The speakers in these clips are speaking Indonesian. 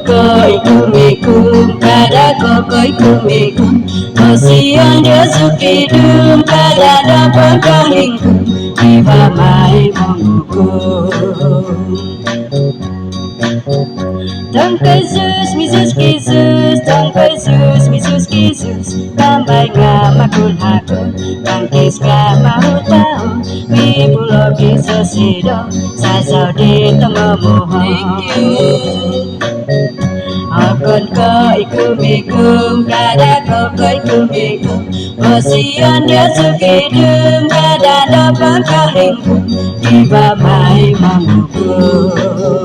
Con ikumikum kada ikumikum Kosian dia suki dum kada dapat kahingkum Iba mai mengukum Tangkai sus, misus kisus, tangkai sus, misus kisus Tambay nga makul hakul, tangkis ka mau tahu Mi pulau kisus hidup, sasau di tengah mohon Akon ko ikum kada ko ikum Kosian dia suki dum kada dapat kahingkum Iba mai mengukum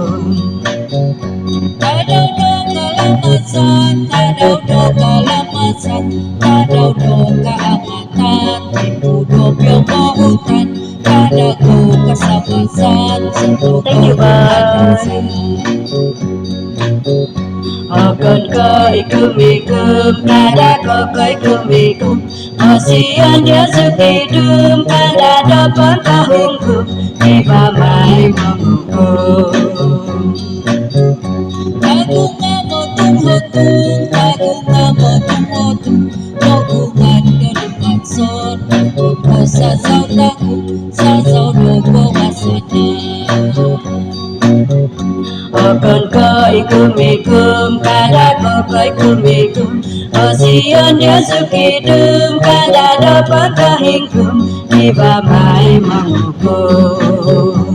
Kadau do kalamasan, kadau do kalamasan, kadau do keamatan, ibu do piong hutan, kadau do kesamasan, sentuh keamasan. Akon ko ikum, kada ko ikum, Kosian dia suki dum, kada dapat kahingkum, iba mai mengukum. Aku ngamotong Mogungan kedepan son Aku sasau taku Sasau doko masana Okon ko ikum kada ko ikum Kosian dia suki dum kada dapat kahingkum Iba mai mengukum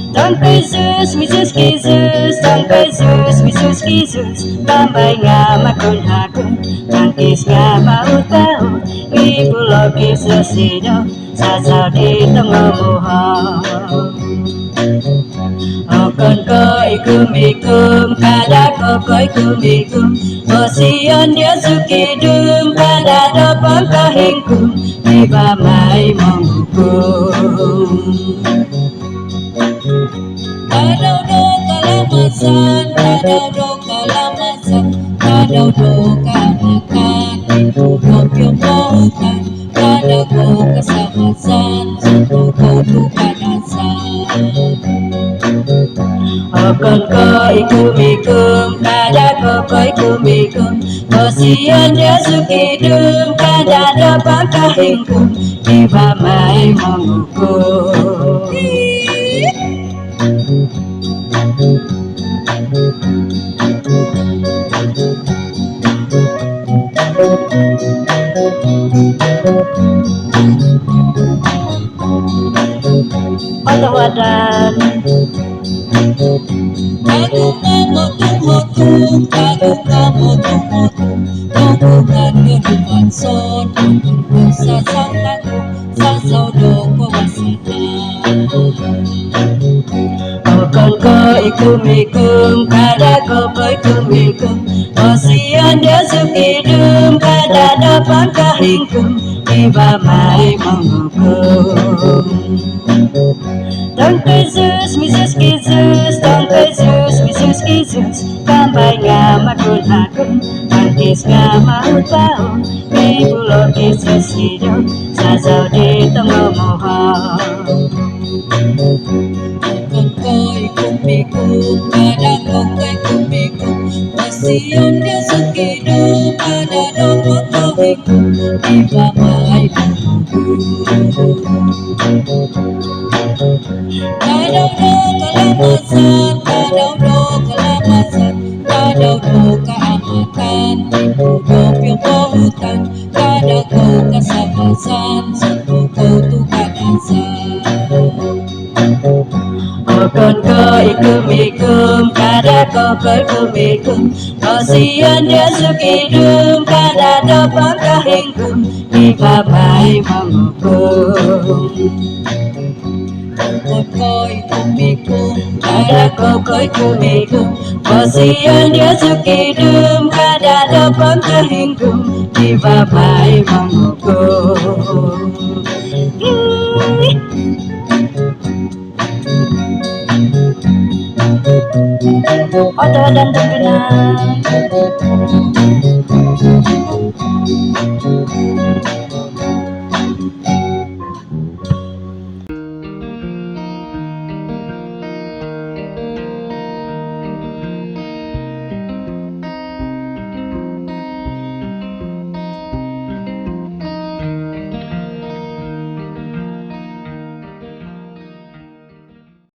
Tangkai sus, misus kisus, tangkai sus, misus kisus Tambay nga makon hakon, tangkis nga mau tahu Ibu lo kisus hidup, sasau di tengah mohon Okon ko ikum, kada ko ikum Kosian dia suki dum, kada dapat kahingkum Iba mai mengukum Kadau do kalamasan, kadau do kalamasan, kadau do keamakan, ibu do piong hutan, kadau do kesamasan, sentuh kau tu kadasan. Okon ko ikum, kada ko ikum, Kosian dia suki dum, kada dapat kahingkum, Iba mai mengukum. Wadan Aku ngamotong Mogungan kedepan son Aku sasau taku Sasau doko masana Okon ko ikum, kada ko ikum Kosian dia suki dum, kada dapat kahingkum Iba mai mengukum Tangkai sus, misus kisus, tangkai sus, misus kisus Tambay nga makul hakun, tangkis nga mau tahu Ibu lo kisus hidup, sasau di tengah mohon Ikum, kada ko ikum Kosian dia suki dum, kada dapat kahingkum Iba mai mengukum Kadau do kalamasan, kadau do kalamasan, kadau do keamatan, ibu do piong hutan, kadau do kesamasan, sentuh kau tu kadasan. Okon ko ikum, kada ko ikum, Kosian dia suki dum, kada dapat kahingkum, Iba mai mengukum. Kada ko ikum, Kosian dia suki dum, kada dapat kahingkum, Iba mai mengukum. Oto dan terkenal.